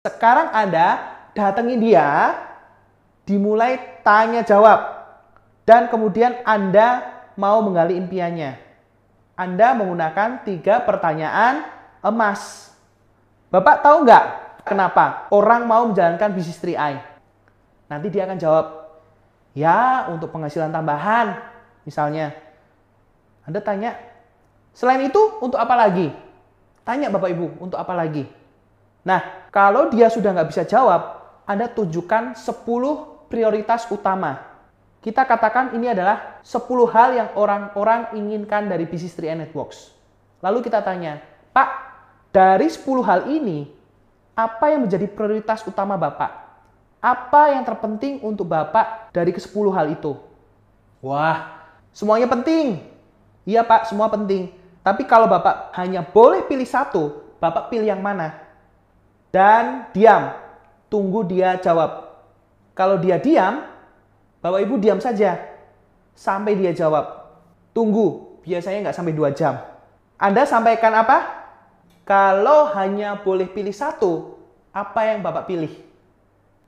Sekarang Anda datangi dia, dimulai tanya jawab, dan kemudian Anda mau menggali impiannya. Anda menggunakan 3 pertanyaan emas. Bapak tahu nggak kenapa orang mau menjalankan bisnis 3i? Nanti dia akan jawab, ya untuk penghasilan tambahan misalnya. Anda tanya, selain itu untuk apa lagi? Tanya Bapak Ibu, untuk apa lagi? Nah, kalau dia sudah nggak bisa jawab, Anda tunjukkan 10 prioritas utama. Kita katakan ini adalah 10 hal yang orang-orang inginkan dari bisnis 3i Networks. Lalu kita tanya, Pak, dari 10 hal ini, apa yang menjadi prioritas utama Bapak? Apa yang terpenting untuk Bapak dari ke-10 hal itu? Wah, semuanya penting. Iya Pak, semua penting. Tapi kalau Bapak hanya boleh pilih satu, Bapak pilih yang mana? Dan diam, tunggu dia jawab. Kalau dia diam, Bapak Ibu diam saja sampai dia jawab. Tunggu, biasanya nggak sampai 2 jam. Anda sampaikan apa? Kalau hanya boleh pilih satu, apa yang Bapak pilih?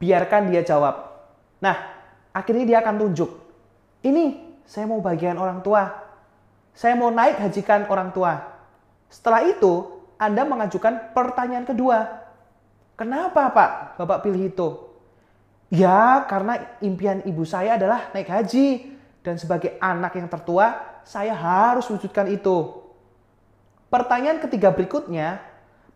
Biarkan dia jawab. Nah, akhirnya dia akan tunjuk. Ini, saya mau bagian orang tua. Saya mau naik hajikan orang tua. Setelah itu, Anda mengajukan pertanyaan kedua. Kenapa Pak Bapak pilih itu? Ya, karena impian ibu saya adalah naik haji. Dan sebagai anak yang tertua, saya harus wujudkan itu. Pertanyaan ketiga berikutnya,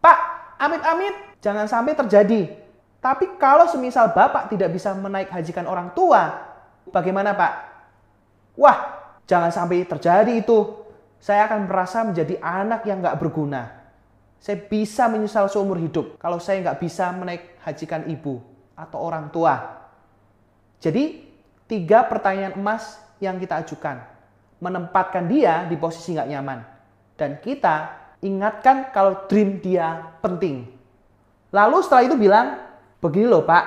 Pak, amit-amit jangan sampai terjadi. Tapi kalau semisal Bapak tidak bisa menaik hajikan orang tua, bagaimana Pak? Wah, jangan sampai terjadi itu. Saya akan merasa menjadi anak yang nggak berguna. Saya bisa menyesal seumur hidup kalau saya nggak bisa menaik hajikan ibu atau orang tua. Jadi, 3 pertanyaan emas yang kita ajukan. Menempatkan dia di posisi nggak nyaman. Dan kita ingatkan kalau dream dia penting. Lalu setelah itu bilang, begini loh Pak,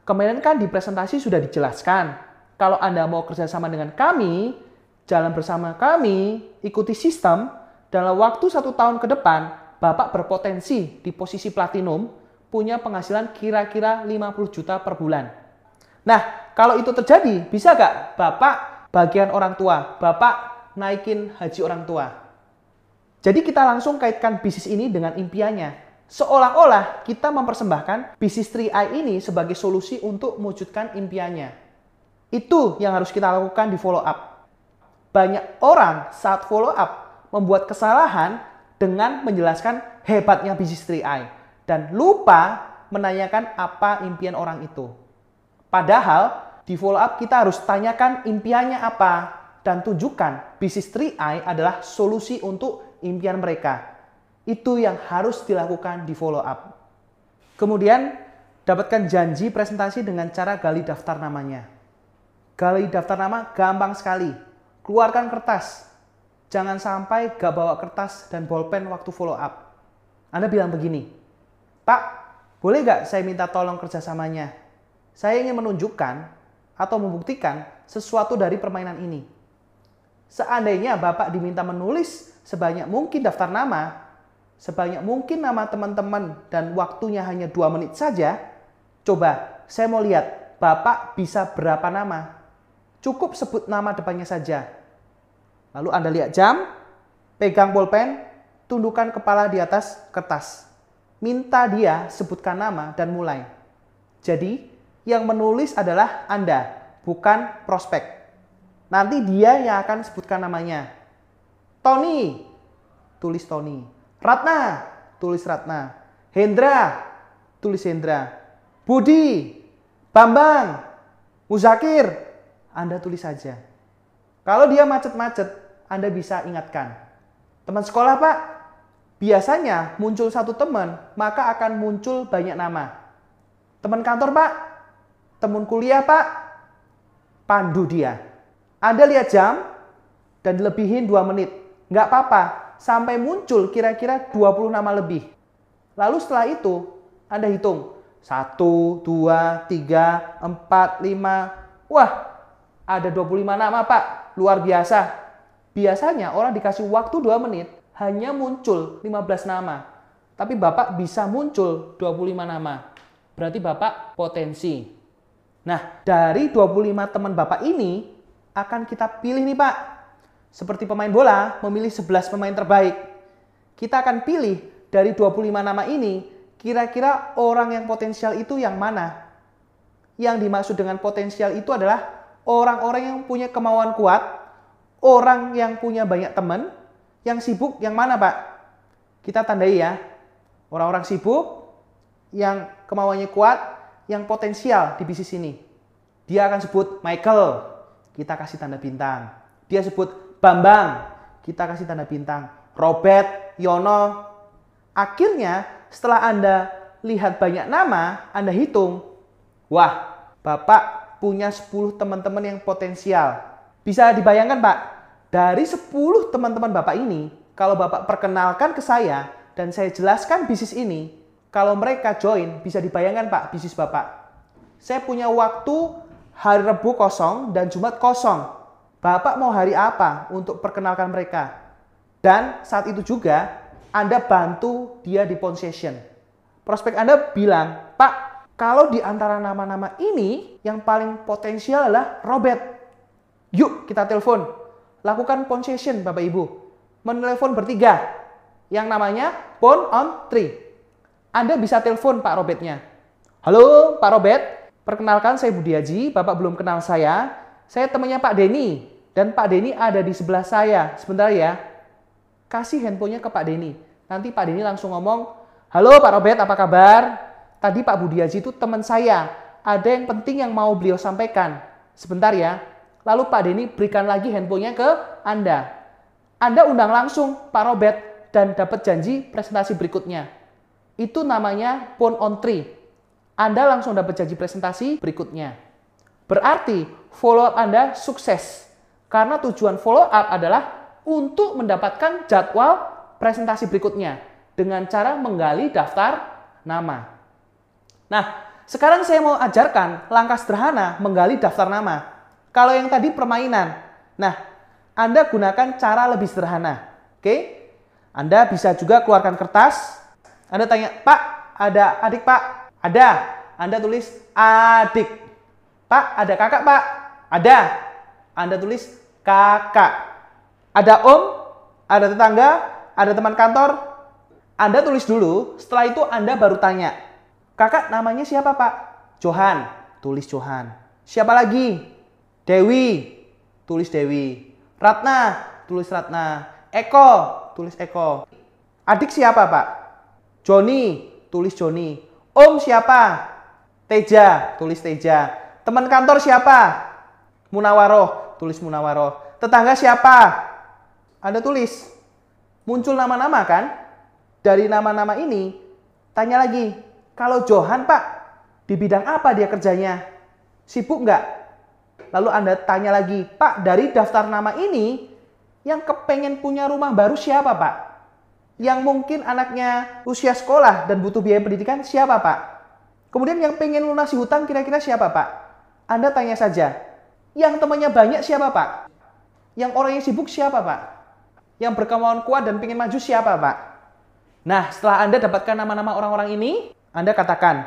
kemarin kan di presentasi sudah dijelaskan. Kalau Anda mau kerjasama dengan kami, jalan bersama kami, ikuti sistem, dalam waktu 1 tahun ke depan, Bapak berpotensi di posisi platinum, punya penghasilan kira-kira 50 juta per bulan. Nah, kalau itu terjadi, bisa nggak Bapak bagian orang tua, Bapak naikin haji orang tua? Jadi kita langsung kaitkan bisnis ini dengan impiannya. Seolah-olah kita mempersembahkan bisnis 3i ini sebagai solusi untuk mewujudkan impiannya. Itu yang harus kita lakukan di follow up. Banyak orang saat follow up membuat kesalahan dengan menjelaskan hebatnya bisnis 3i dan lupa menanyakan apa impian orang itu. Padahal di follow up kita harus tanyakan impiannya apa dan tunjukkan bisnis 3i adalah solusi untuk impian mereka. Itu yang harus dilakukan di follow up. Kemudian dapatkan janji presentasi dengan cara gali daftar namanya. Gali daftar nama gampang sekali. Keluarkan kertas. Jangan sampai gak bawa kertas dan bolpen waktu follow up. Anda bilang begini, Pak, boleh gak saya minta tolong kerjasamanya? Saya ingin menunjukkan atau membuktikan sesuatu dari permainan ini. Seandainya Bapak diminta menulis sebanyak mungkin daftar nama, sebanyak mungkin nama teman-teman dan waktunya hanya 2 menit saja, coba saya mau lihat Bapak bisa berapa nama. Cukup sebut nama depannya saja. Lalu Anda lihat jam, pegang bolpen, tundukkan kepala di atas kertas. Minta dia sebutkan nama dan mulai. Jadi, yang menulis adalah Anda, bukan prospek. Nanti dia yang akan sebutkan namanya. Tony, tulis Tony. Ratna, tulis Ratna. Hendra, tulis Hendra. Budi, Bambang, Muzakir, Anda tulis saja. Kalau dia macet-macet, Anda bisa ingatkan. Teman sekolah Pak, biasanya muncul satu teman, maka akan muncul banyak nama. Teman kantor Pak, teman kuliah Pak, pandu dia. Anda lihat jam dan dilebihin 2 menit. Nggak apa-apa, sampai muncul kira-kira 20 nama lebih. Lalu setelah itu, Anda hitung. 1, 2, 3, 4, 5. Wah, ada 25 nama Pak, luar biasa. Biasanya orang dikasih waktu 2 menit, hanya muncul 15 nama. Tapi Bapak bisa muncul 25 nama. Berarti Bapak potensi. Nah, dari 25 teman Bapak ini akan kita pilih nih Pak. Seperti pemain bola memilih 11 pemain terbaik. Kita akan pilih dari 25 nama ini, kira-kira orang yang potensial itu yang mana? Yang dimaksud dengan potensial itu adalah orang-orang yang punya kemauan kuat, orang yang punya banyak teman, yang sibuk yang mana Pak? Kita tandai ya. Orang-orang sibuk, yang kemauannya kuat, yang potensial di bisnis ini. Dia akan sebut Michael, kita kasih tanda bintang. Dia sebut Bambang, kita kasih tanda bintang. Robert, Yono. Akhirnya setelah Anda lihat banyak nama, Anda hitung, wah, Bapak punya 10 teman-teman yang potensial. Bisa dibayangkan Pak, dari 10 teman-teman Bapak ini, kalau Bapak perkenalkan ke saya, dan saya jelaskan bisnis ini, kalau mereka join, bisa dibayangkan Pak, bisnis Bapak. Saya punya waktu hari Rabu kosong dan Jumat kosong. Bapak mau hari apa untuk perkenalkan mereka? Dan saat itu juga, Anda bantu dia di phone session. Prospek Anda bilang, Pak, kalau di antara nama-nama ini, yang paling potensial adalah Robert. Yuk kita telepon. Lakukan phone session Bapak Ibu. Menelepon bertiga. Yang namanya phone on 3. Anda bisa telepon Pak Robertnya. Halo Pak Robert, perkenalkan saya Budi Haji, Bapak belum kenal saya. Saya temannya Pak Denny, dan Pak Denny ada di sebelah saya. Sebentar ya. Kasih handphonenya ke Pak Denny. Nanti Pak Denny langsung ngomong, halo Pak Robert, apa kabar? Tadi Pak Budi Haji itu teman saya. Ada yang penting yang mau beliau sampaikan. Sebentar ya. Lalu Pak Denny berikan lagi handphonenya ke Anda. Anda undang langsung Pak Robert dan dapat janji presentasi berikutnya. Itu namanya phone on 3. Anda langsung dapat janji presentasi berikutnya. Berarti follow up Anda sukses. Karena tujuan follow up adalah untuk mendapatkan jadwal presentasi berikutnya dengan cara menggali daftar nama. Nah, sekarang saya mau ajarkan langkah sederhana menggali daftar nama. Kalau yang tadi permainan. Nah, Anda gunakan cara lebih sederhana. Oke? Anda bisa juga keluarkan kertas. Anda tanya, Pak, ada adik Pak? Ada. Anda tulis adik. Pak, ada kakak Pak? Ada. Anda tulis kakak. Ada om? Ada tetangga? Ada teman kantor? Anda tulis dulu, setelah itu Anda baru tanya. Kakak namanya siapa Pak? Johan. Tulis Johan. Siapa lagi? Dewi. Tulis Dewi. Ratna. Tulis Ratna. Eko. Tulis Eko. Adik siapa Pak? Joni. Tulis Joni. Om siapa? Teja. Tulis Teja. Teman kantor siapa? Munawaroh. Tulis Munawaroh. Tetangga siapa? Anda tulis. Muncul nama-nama kan? Dari nama-nama ini, tanya lagi. Kalau Johan Pak, di bidang apa dia kerjanya? Sibuk nggak? Lalu Anda tanya lagi, Pak, dari daftar nama ini, yang kepengen punya rumah baru siapa Pak? Yang mungkin anaknya usia sekolah dan butuh biaya pendidikan siapa Pak? Kemudian yang pengen lunasi hutang kira-kira siapa Pak? Anda tanya saja. Yang temannya banyak siapa Pak? Yang orangnya sibuk siapa Pak? Yang berkemauan kuat dan pengen maju siapa Pak? Nah, setelah Anda dapatkan nama-nama orang-orang ini, Anda katakan,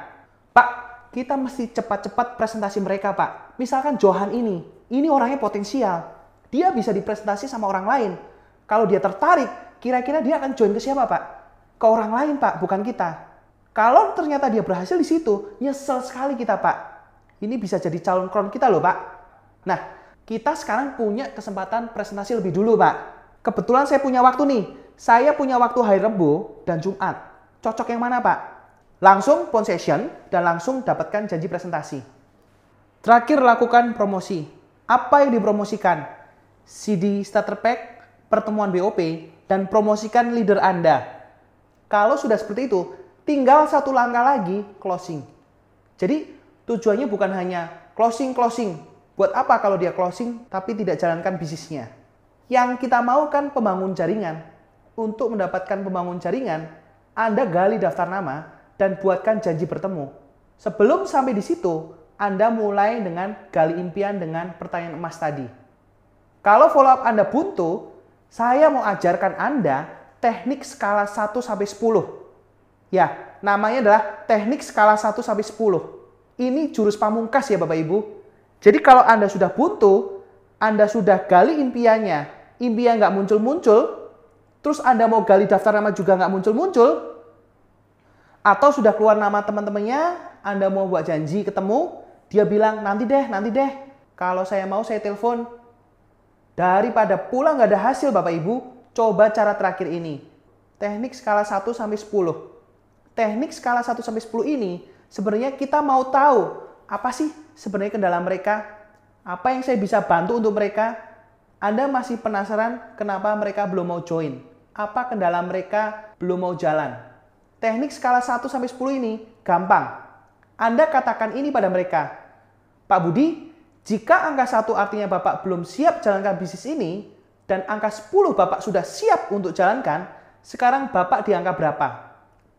Pak, kita mesti cepat-cepat presentasi mereka Pak. Misalkan Johan ini orangnya potensial. Dia bisa dipresentasi sama orang lain. Kalau dia tertarik, kira-kira dia akan join ke siapa, Pak? Ke orang lain, Pak, bukan kita. Kalau ternyata dia berhasil di situ, nyesel sekali kita, Pak. Ini bisa jadi calon klon kita loh, Pak. Nah, kita sekarang punya kesempatan presentasi lebih dulu, Pak. Kebetulan saya punya waktu nih. Saya punya waktu hari Rabu dan Jumat. Cocok yang mana, Pak? Langsung phone session dan langsung dapatkan janji presentasi. Terakhir, lakukan promosi. Apa yang dipromosikan? CD starter pack, pertemuan BOP, dan promosikan leader Anda. Kalau sudah seperti itu, tinggal satu langkah lagi, closing. Jadi, tujuannya bukan hanya closing. Buat apa kalau dia closing, tapi tidak jalankan bisnisnya? Yang kita mau kan pembangun jaringan. Untuk mendapatkan pembangun jaringan, Anda gali daftar nama dan buatkan janji bertemu. Sebelum sampai di situ, Anda mulai dengan gali impian dengan pertanyaan emas tadi. Kalau follow up Anda buntu, saya mau ajarkan Anda teknik skala 1 sampai 10. Ya, namanya adalah teknik skala 1 sampai 10. Ini jurus pamungkas ya Bapak Ibu. Jadi kalau Anda sudah buntu, Anda sudah gali impiannya, impian nggak muncul-muncul, terus Anda mau gali daftar nama juga nggak muncul-muncul, atau sudah keluar nama teman-temannya, Anda mau buat janji ketemu, dia bilang nanti deh, kalau saya mau saya telepon. Daripada pulang nggak ada hasil Bapak Ibu, coba cara terakhir ini. Teknik skala 1 sampai 10. Teknik skala 1 sampai 10 ini sebenarnya kita mau tahu apa sih sebenarnya kendala mereka, apa yang saya bisa bantu untuk mereka. Anda masih penasaran kenapa mereka belum mau join? Apa kendala mereka belum mau jalan? Teknik skala 1 sampai 10 ini gampang. Anda katakan ini pada mereka. Pak Budi, jika angka 1 artinya Bapak belum siap jalankan bisnis ini, dan angka 10 Bapak sudah siap untuk jalankan, sekarang Bapak di angka berapa?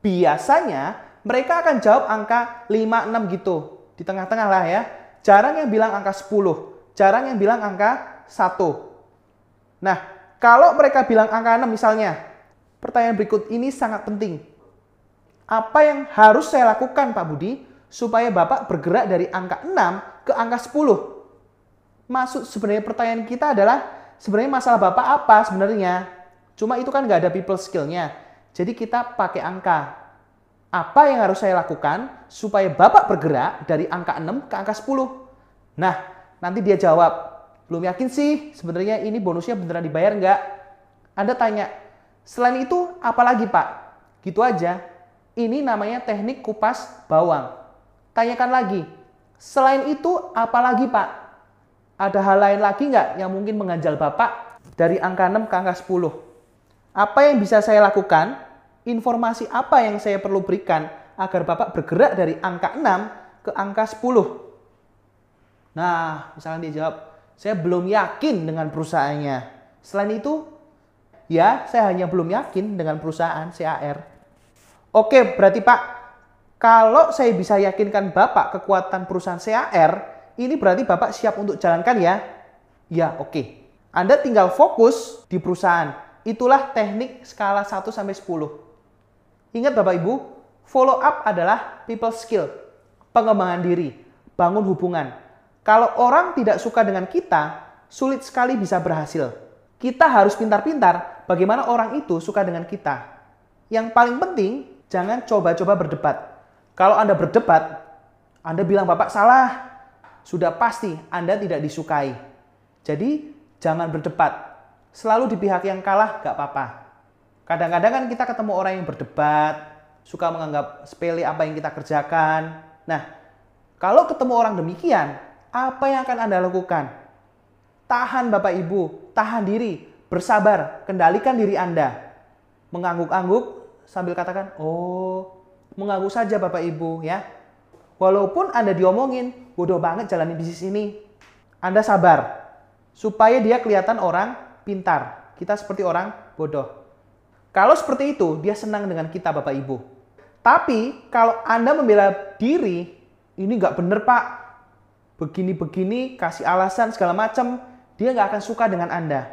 Biasanya mereka akan jawab angka 5, 6 gitu. Di tengah-tengah lah ya. Jarang yang bilang angka 10. Jarang yang bilang angka 1. Nah, kalau mereka bilang angka 6 misalnya, pertanyaan berikut ini sangat penting. Apa yang harus saya lakukan Pak Budi supaya Bapak bergerak dari angka 6 ke angka 10? Maksud sebenarnya pertanyaan kita adalah sebenarnya masalah Bapak apa sebenarnya? Cuma itu kan nggak ada people skill-nya. Jadi kita pakai angka. Apa yang harus saya lakukan supaya Bapak bergerak dari angka 6 ke angka 10? Nah, nanti dia jawab, belum yakin sih sebenarnya ini bonusnya beneran dibayar nggak? Anda tanya, selain itu apa lagi Pak? Gitu aja. Ini namanya teknik kupas bawang. Tanyakan lagi, selain itu apa lagi Pak? Ada hal lain lagi nggak yang mungkin mengganjal Bapak dari angka 6 ke angka 10? Apa yang bisa saya lakukan? Informasi apa yang saya perlu berikan agar Bapak bergerak dari angka 6 ke angka 10? Nah, misalnya dia jawab, saya belum yakin dengan perusahaannya. Selain itu, ya saya hanya belum yakin dengan perusahaan CAR. Oke, berarti Pak, kalau saya bisa yakinkan Bapak kekuatan perusahaan CAR, ini berarti Bapak siap untuk jalankan ya? Ya, oke. Anda tinggal fokus di perusahaan. Itulah teknik skala 1 sampai 10. Ingat Bapak Ibu, follow up adalah people skill, pengembangan diri, bangun hubungan. Kalau orang tidak suka dengan kita, sulit sekali bisa berhasil. Kita harus pintar-pintar bagaimana orang itu suka dengan kita. Yang paling penting, jangan coba-coba berdebat. Kalau Anda berdebat, Anda bilang Bapak salah, sudah pasti Anda tidak disukai. Jadi, jangan berdebat. Selalu di pihak yang kalah, gak apa-apa. Kadang-kadang kan kita ketemu orang yang berdebat, suka menganggap sepele apa yang kita kerjakan. Nah, kalau ketemu orang demikian, apa yang akan Anda lakukan? Tahan Bapak Ibu, tahan diri, bersabar, kendalikan diri Anda. Mengangguk-angguk sambil katakan, oh, mengangguk saja Bapak Ibu ya. Walaupun Anda diomongin, bodoh banget jalanin bisnis ini. Anda sabar, supaya dia kelihatan orang pintar. Kita seperti orang bodoh. Kalau seperti itu, dia senang dengan kita Bapak Ibu. Tapi, kalau Anda membela diri, ini nggak bener Pak. Begini-begini, kasih alasan segala macam, dia nggak akan suka dengan Anda.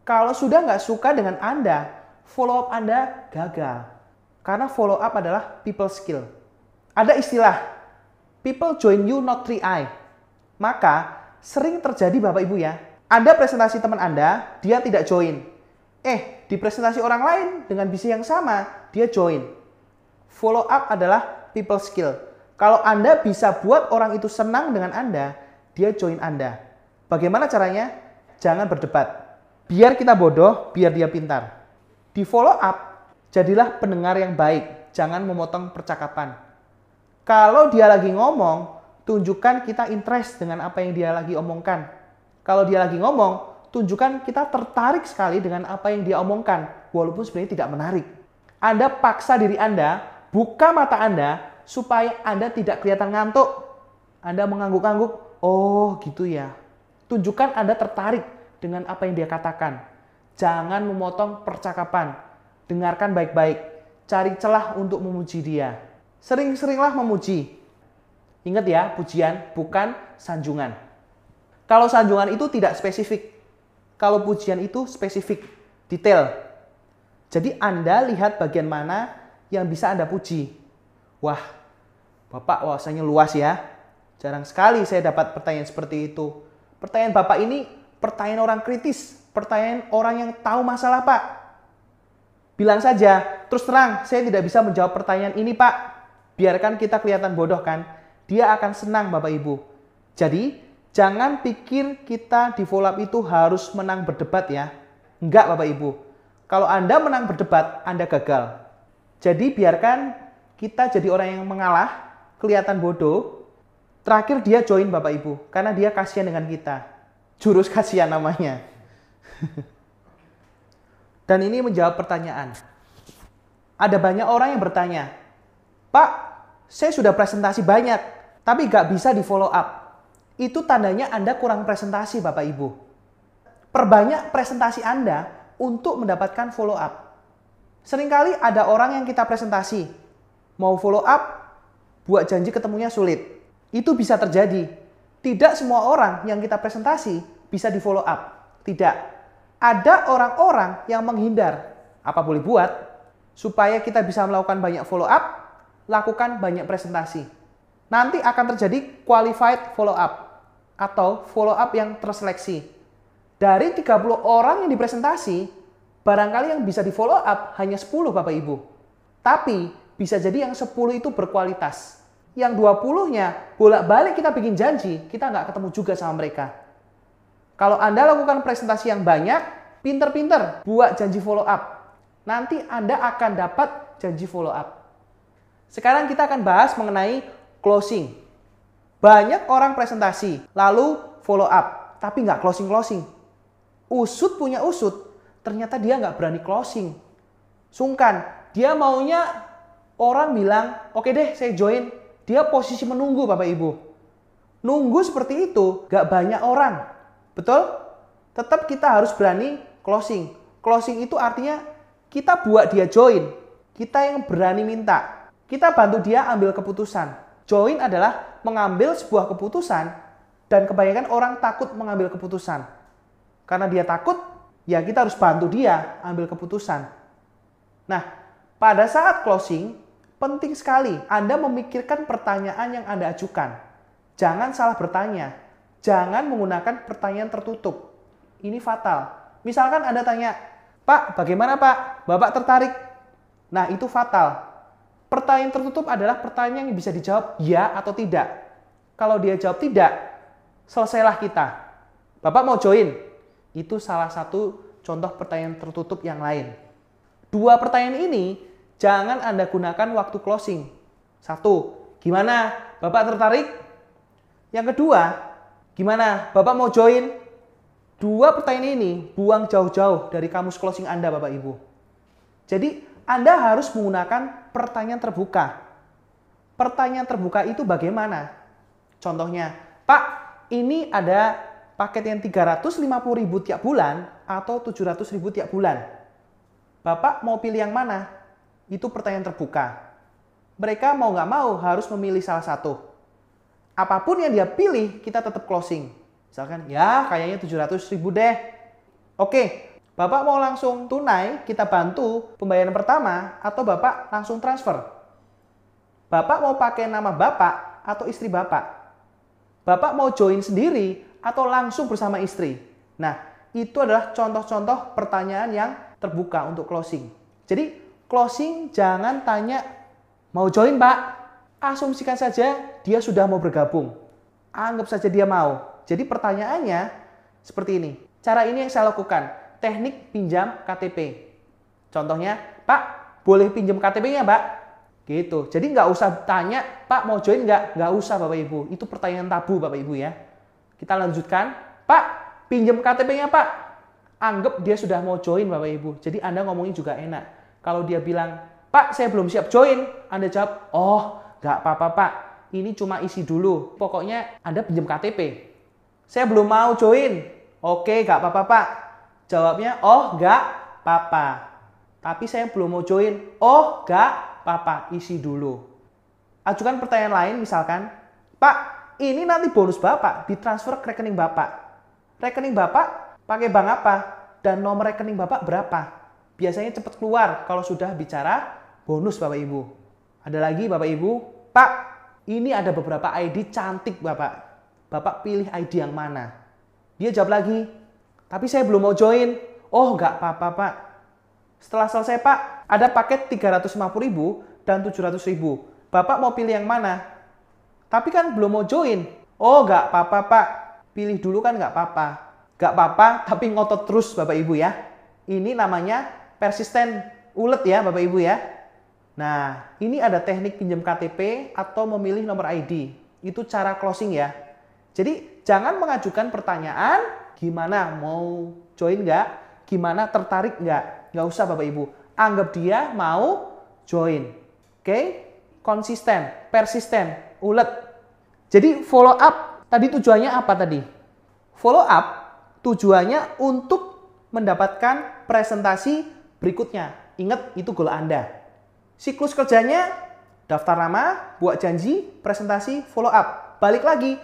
Kalau sudah nggak suka dengan Anda, follow up Anda gagal. Karena follow up adalah people skill. Ada istilah, people join you not 3I. Maka sering terjadi Bapak Ibu ya, Anda presentasi teman Anda, dia tidak join. Di presentasi orang lain dengan bisnis yang sama, dia join. Follow up adalah people skill. Kalau Anda bisa buat orang itu senang dengan Anda, dia join Anda. Bagaimana caranya? Jangan berdebat. Biar kita bodoh, biar dia pintar. Di follow up, jadilah pendengar yang baik. Jangan memotong percakapan. Kalau dia lagi ngomong, tunjukkan kita interest dengan apa yang dia lagi omongkan. Kalau dia lagi ngomong, tunjukkan kita tertarik sekali dengan apa yang dia omongkan, walaupun sebenarnya tidak menarik. Anda paksa diri Anda, buka mata Anda, supaya Anda tidak kelihatan ngantuk. Anda mengangguk-angguk, oh gitu ya. Tunjukkan Anda tertarik dengan apa yang dia katakan. Jangan memotong percakapan. Dengarkan baik-baik. Cari celah untuk memuji dia. Sering-seringlah memuji. Ingat ya, pujian bukan sanjungan. Kalau sanjungan itu tidak spesifik. Kalau pujian itu spesifik, detail. Jadi Anda lihat bagian mana yang bisa Anda puji. Wah, Bapak wawasannya luas ya. Jarang sekali saya dapat pertanyaan seperti itu. Pertanyaan Bapak ini pertanyaan orang kritis, pertanyaan orang yang tahu masalah, Pak. Bilang saja, terus terang, saya tidak bisa menjawab pertanyaan ini, Pak. Biarkan kita kelihatan bodoh kan. Dia akan senang, Bapak Ibu. Jadi, jangan pikir kita di follow up itu harus menang berdebat ya. Enggak, Bapak Ibu. Kalau Anda menang berdebat, Anda gagal. Jadi, biarkan kita jadi orang yang mengalah, kelihatan bodoh. Terakhir dia join Bapak Ibu, karena dia kasihan dengan kita. Jurus kasihan namanya. Dan ini menjawab pertanyaan. Ada banyak orang yang bertanya, Pak, saya sudah presentasi banyak, tapi nggak bisa di follow up. Itu tandanya Anda kurang presentasi, Bapak Ibu. Perbanyak presentasi Anda untuk mendapatkan follow up. Seringkali ada orang yang kita presentasi, mau follow up, buat janji ketemunya sulit. Itu bisa terjadi. Tidak semua orang yang kita presentasi bisa di follow up. Tidak. Ada orang-orang yang menghindar. Apa boleh buat? Supaya kita bisa melakukan banyak follow up, lakukan banyak presentasi. Nanti akan terjadi qualified follow up atau follow up yang terseleksi. Dari 30 orang yang dipresentasi, barangkali yang bisa di follow up hanya 10 Bapak Ibu. Tapi bisa jadi yang 10 itu berkualitas. Yang 20-nya bolak-balik kita bikin janji, kita nggak ketemu juga sama mereka. Kalau Anda lakukan presentasi yang banyak, pinter-pinter buat janji follow up. Nanti Anda akan dapat janji follow up. Sekarang kita akan bahas mengenai closing. Banyak orang presentasi, lalu follow up, tapi nggak closing-closing. Usut punya usut, ternyata dia nggak berani closing. Sungkan, dia maunya orang bilang, oke deh saya join. Dia posisi menunggu Bapak Ibu. Nunggu seperti itu gak banyak orang. Betul? Tetap kita harus berani closing. Closing itu artinya kita buat dia join. Kita yang berani minta. Kita bantu dia ambil keputusan. Join adalah mengambil sebuah keputusan dan kebanyakan orang takut mengambil keputusan. Karena dia takut, ya kita harus bantu dia ambil keputusan. Nah, pada saat closing, penting sekali Anda memikirkan pertanyaan yang Anda ajukan. Jangan salah bertanya. Jangan menggunakan pertanyaan tertutup. Ini fatal. Misalkan Anda tanya, Pak, bagaimana Pak? Bapak tertarik? Nah, itu fatal. Pertanyaan tertutup adalah pertanyaan yang bisa dijawab ya atau tidak. Kalau dia jawab tidak, selesailah kita. Bapak mau join? Itu salah satu contoh pertanyaan tertutup yang lain. Dua pertanyaan ini jangan Anda gunakan waktu closing. Satu, gimana? Bapak tertarik? Yang kedua, gimana? Bapak mau join? Dua pertanyaan ini buang jauh-jauh dari kamus closing Anda, Bapak Ibu. Jadi, Anda harus menggunakan pertanyaan terbuka. Pertanyaan terbuka itu bagaimana? Contohnya, Pak, ini ada paket yang 350.000 tiap bulan atau 700.000 tiap bulan. Bapak mau pilih yang mana? Itu pertanyaan terbuka. Mereka mau nggak mau harus memilih salah satu. Apapun yang dia pilih, kita tetap closing. Misalkan, ya kayaknya 700.000 deh. Oke, Bapak mau langsung tunai, kita bantu pembayaran pertama, atau Bapak langsung transfer. Bapak mau pakai nama Bapak atau istri Bapak. Bapak mau join sendiri atau langsung bersama istri. Nah, itu adalah contoh-contoh pertanyaan yang terbuka untuk closing. Jadi, closing jangan tanya, mau join Pak? Asumsikan saja dia sudah mau bergabung. Anggap saja dia mau. Jadi pertanyaannya seperti ini. Cara ini yang saya lakukan. Teknik pinjam KTP. Contohnya, Pak, boleh pinjam KTP-nya Pak? Gitu. Jadi nggak usah tanya, Pak mau join nggak? Nggak usah Bapak Ibu. Itu pertanyaan tabu Bapak Ibu ya. Kita lanjutkan. Pak, pinjam KTP-nya Pak? Anggap dia sudah mau join Bapak Ibu. Jadi Anda ngomongnya juga enak. Kalau dia bilang, Pak, saya belum siap join. Anda jawab, oh, nggak apa-apa, Pak. Ini cuma isi dulu. Pokoknya Anda pinjam KTP. Saya belum mau join. Oke, nggak apa-apa, Pak. Jawabnya, oh, nggak apa-apa. Tapi saya belum mau join. Oh, nggak apa-apa. Isi dulu. Ajukan pertanyaan lain, misalkan, Pak, ini nanti bonus Bapak ditransfer ke rekening Bapak. Rekening Bapak pakai bank apa? Dan nomor rekening Bapak berapa? Biasanya cepat keluar kalau sudah bicara bonus Bapak Ibu. Ada lagi Bapak Ibu, Pak, ini ada beberapa ID cantik Bapak. Bapak pilih ID yang mana? Dia jawab lagi, tapi saya belum mau join. Oh, nggak apa-apa Pak. Setelah selesai Pak, ada paket 350.000 dan 700.000. Bapak mau pilih yang mana? Tapi kan belum mau join. Oh, nggak apa-apa Pak. Pilih dulu kan nggak apa-apa. Nggak apa-apa, tapi ngotot terus Bapak Ibu ya. Ini namanya persisten, ulet ya Bapak Ibu ya. Nah, ini ada teknik pinjam KTP atau memilih nomor ID. Itu cara closing ya. Jadi, jangan mengajukan pertanyaan, gimana mau join nggak? Gimana tertarik nggak? Nggak usah Bapak Ibu. Anggap dia mau join. Oke? Konsisten, persisten, ulet. Jadi, follow up. Tadi tujuannya apa tadi? Follow up tujuannya untuk mendapatkan presentasi berikutnya. Ingat, itu goal Anda. Siklus kerjanya, daftar nama, buat janji, presentasi, follow up. Balik lagi,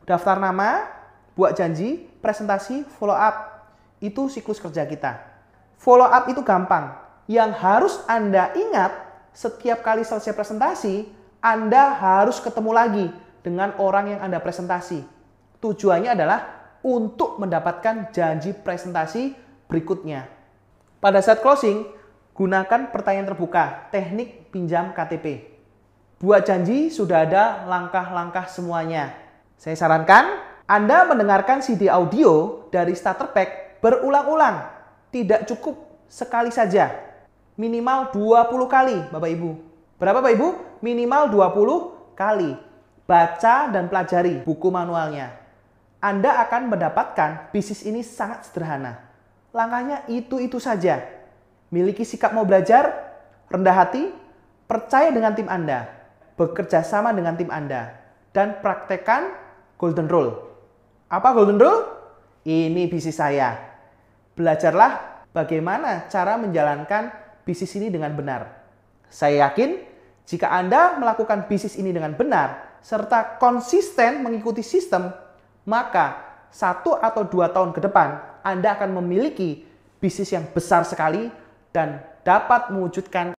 daftar nama, buat janji, presentasi, follow up. Itu siklus kerja kita. Follow up itu gampang. Yang harus Anda ingat, setiap kali selesai presentasi, Anda harus ketemu lagi dengan orang yang Anda presentasi. Tujuannya adalah untuk mendapatkan janji presentasi berikutnya. Pada saat closing, gunakan pertanyaan terbuka, teknik pinjam KTP. Buat janji sudah ada langkah-langkah semuanya. Saya sarankan Anda mendengarkan CD audio dari Starter Pack berulang-ulang. Tidak cukup sekali saja. Minimal 20 kali, Bapak Ibu. Berapa Bapak Ibu? Minimal 20 kali. Baca dan pelajari buku manualnya. Anda akan mendapatkan bisnis ini sangat sederhana. Langkahnya itu saja. Miliki sikap mau belajar, rendah hati, percaya dengan tim Anda, bekerja sama dengan tim Anda, dan praktekkan Golden Rule. Apa Golden Rule? Ini bisnis saya. Belajarlah bagaimana cara menjalankan bisnis ini dengan benar. Saya yakin jika Anda melakukan bisnis ini dengan benar, serta konsisten mengikuti sistem, maka 1 atau 2 tahun ke depan Anda akan memiliki bisnis yang besar sekali dan dapat mewujudkan